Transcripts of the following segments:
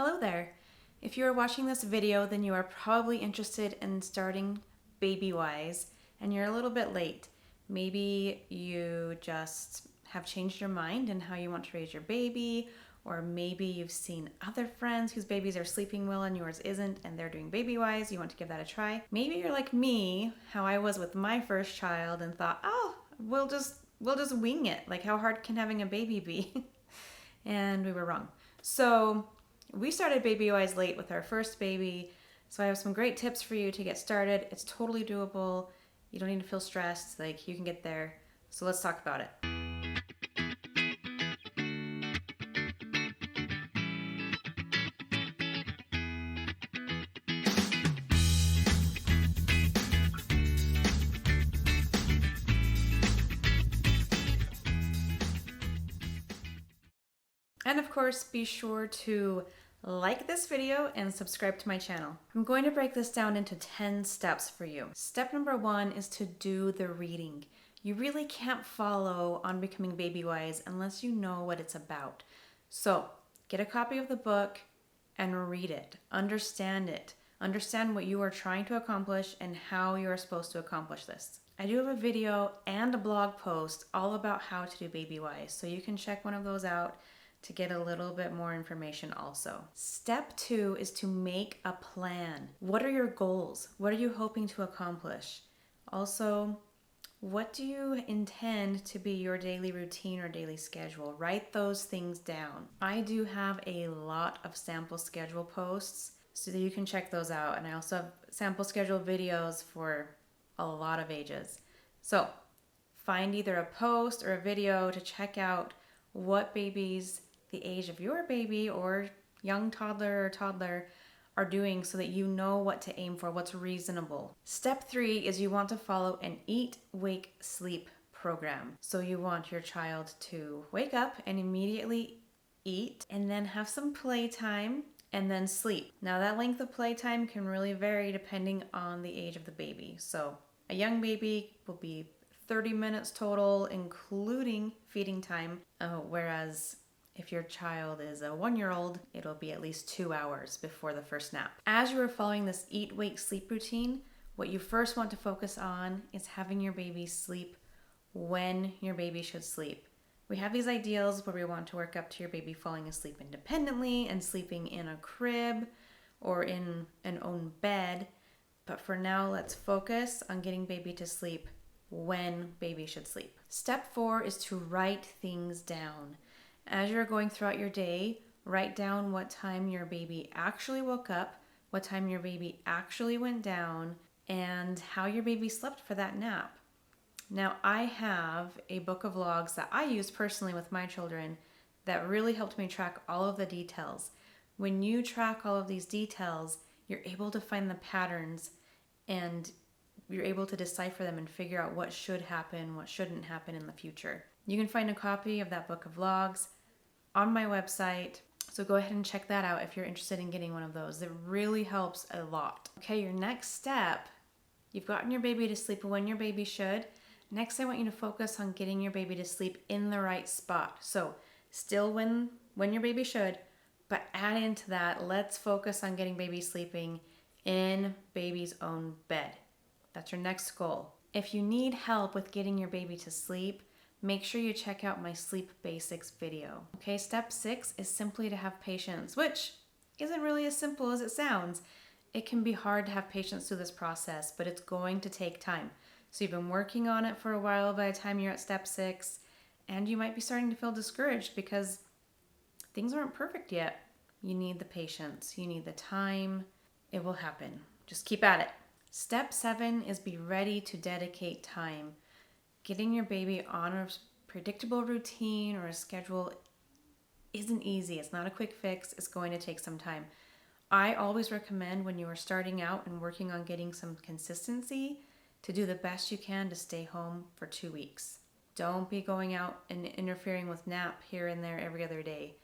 Hello there. If you are watching this video, then you are probably interested in starting Babywise and you're a little bit late. Maybe you just have changed your mind in how you want to raise your baby, or maybe you've seen other friends whose babies are sleeping well and yours isn't and they're doing Babywise. You want to give that a try. Maybe you're like me, how I was with my first child and thought, oh, we'll just wing it. Like, how hard can having a baby be? And we were wrong. So we started Babywise Late with our first baby. So I have some great tips for you to get started. It's totally doable. You don't need to feel stressed. Like, you can get there. So let's talk about it. And of course, be sure to like this video and subscribe to my channel. I'm going to break this down into 10 steps for you. Step number 1 is to do the reading. You really can't follow on becoming Babywise unless you know what it's about. So get a copy of the book and read it. Understand it. Understand what you are trying to accomplish and how you are supposed to accomplish this. I do have a video and a blog post all about how to do Babywise, so you can check one of those out to get a little bit more information also. Step 2 is to make a plan. What are your goals? What are you hoping to accomplish? Also, what do you intend to be your daily routine or daily schedule? Write those things down. I do have a lot of sample schedule posts so that you can check those out. And I also have sample schedule videos for a lot of ages. So find either a post or a video to check out what babies the age of your baby or young toddler are doing so that you know what to aim for, what's reasonable. Step 3 is you want to follow an eat, wake, sleep program. So you want your child to wake up and immediately eat and then have some playtime and then sleep. Now that length of playtime can really vary depending on the age of the baby. So a young baby will be 30 minutes total, including feeding time, whereas if your child is a 1-year-old, it'll be at least 2 hours before the first nap. As you are following this eat, wake, sleep routine, what you first want to focus on is having your baby sleep when your baby should sleep. We have these ideals where we want to work up to your baby falling asleep independently and sleeping in a crib or in an own bed. But for now, let's focus on getting baby to sleep when baby should sleep. Step 4 is to write things down. As you're going throughout your day, write down what time your baby actually woke up, what time your baby actually went down, and how your baby slept for that nap. Now, I have a book of logs that I use personally with my children that really helped me track all of the details. When you track all of these details, you're able to find the patterns and you're able to decipher them and figure out what should happen, what shouldn't happen in the future. You can find a copy of that book of logs on my website, so go ahead and check that out if you're interested in getting one of those. It really helps a lot. Okay, your next step, you've gotten your baby to sleep when your baby should. Next, I want you to focus on getting your baby to sleep in the right spot. So still when your baby should, but add into that, let's focus on getting baby sleeping in baby's own bed. That's your next goal. If you need help with getting your baby to sleep, make sure you check out my sleep basics video. Okay, step 6 is simply to have patience, which isn't really as simple as it sounds. It can be hard to have patience through this process, but it's going to take time. So you've been working on it for a while by the time you're at step 6, and you might be starting to feel discouraged because things aren't perfect yet. You need the patience, you need the time. It will happen. Just keep at it. Step 7 is be ready to dedicate time. Getting your baby on a predictable routine or a schedule isn't easy. It's not a quick fix. It's going to take some time. I always recommend when you are starting out and working on getting some consistency to do the best you can to stay home for 2 weeks. Don't be going out and interfering with nap here and there every other day.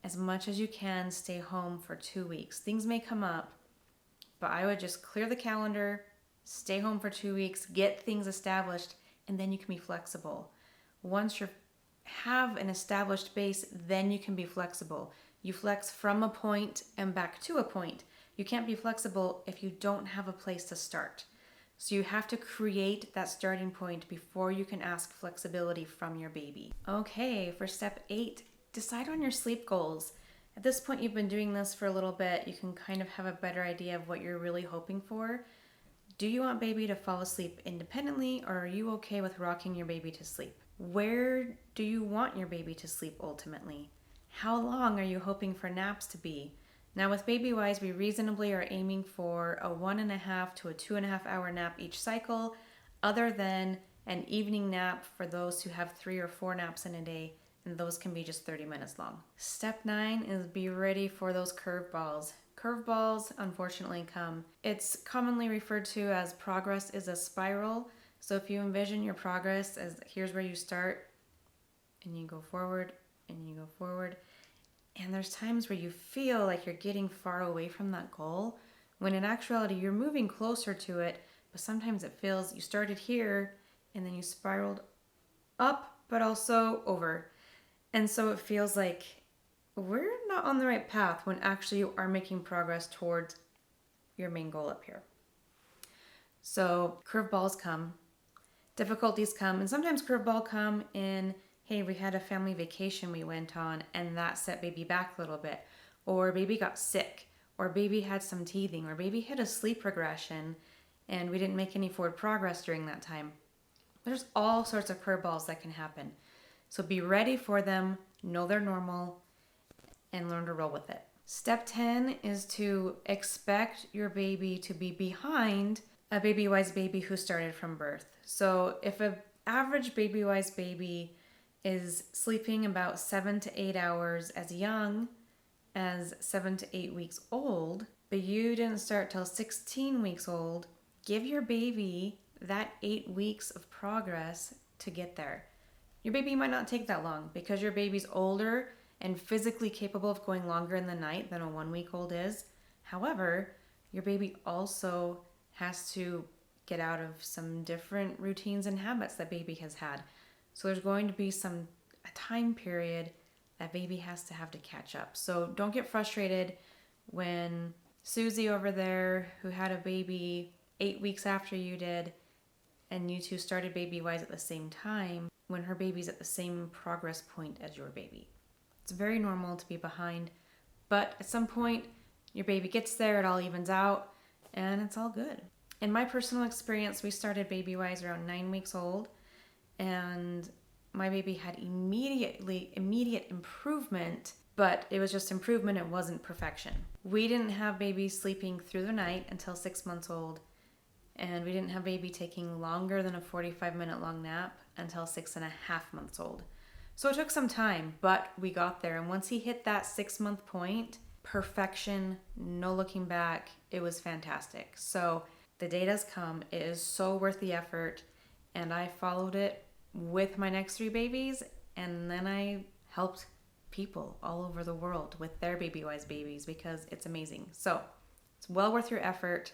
As much as you can, stay home for 2 weeks. Things may come up, but I would just clear the calendar, stay home for 2 weeks, get things established, and then you can be flexible. Once you have an established base, then you can be flexible. You flex from a point and back to a point. You can't be flexible if you don't have a place to start. So you have to create that starting point before you can ask flexibility from your baby. Okay, for step 8, decide on your sleep goals. At this point, you've been doing this for a little bit. You can kind of have a better idea of what you're really hoping for. Do you want baby to fall asleep independently, or are you okay with rocking your baby to sleep? Where do you want your baby to sleep ultimately? How long are you hoping for naps to be? Now with Babywise, we reasonably are aiming for a 1.5 to a 2.5 hour nap each cycle, other than an evening nap for those who have 3 or 4 naps in a day, and those can be just 30 minutes long. Step 9 is be ready for those curveballs. Curveballs unfortunately come. It's commonly referred to as progress is a spiral. So if you envision your progress as here's where you start, and you go forward, and you go forward, and there's times where you feel like you're getting far away from that goal, when in actuality you're moving closer to it, but sometimes it feels you started here and then you spiraled up, but also over. And so it feels like we're not on the right path when actually you are making progress towards your main goal up here. So curveballs come, difficulties come, and sometimes curveballs come in, hey, we had a family vacation we went on and that set baby back a little bit, or baby got sick, or baby had some teething, or baby hit a sleep regression and we didn't make any forward progress during that time. There's all sorts of curveballs that can happen. So be ready for them, know they're normal, and learn to roll with it. Step 10 is to expect your baby to be behind a Babywise baby who started from birth. So if an average Babywise baby is sleeping about 7 to 8 hours as young as 7 to 8 weeks old, but you didn't start till 16 weeks old, give your baby that 8 weeks of progress to get there. Your baby might not take that long because your baby's older and physically capable of going longer in the night than a 1-week-old is. However, your baby also has to get out of some different routines and habits that baby has had. So there's going to be a time period that baby has to have to catch up. So don't get frustrated when Susie over there, who had a baby 8 weeks after you did, and you two started Babywise at the same time, when her baby's at the same progress point as your baby. It's very normal to be behind, but at some point your baby gets there, it all evens out, and it's all good. In my personal experience, we started Babywise around 9 weeks old, and my baby had immediate improvement, but it was just improvement, it wasn't perfection. We didn't have baby sleeping through the night until 6 months old, and we didn't have baby taking longer than a 45-minute long nap until 6.5 months old. So it took some time, but we got there. And once he hit that 6-month point, perfection, no looking back, it was fantastic. So the day does come. It is so worth the effort. And I followed it with my next 3 babies. And then I helped people all over the world with their Babywise babies because it's amazing. So it's well worth your effort.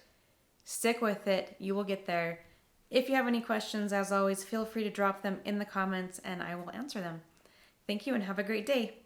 Stick with it. You will get there. If you have any questions, as always, feel free to drop them in the comments and I will answer them. Thank you and have a great day.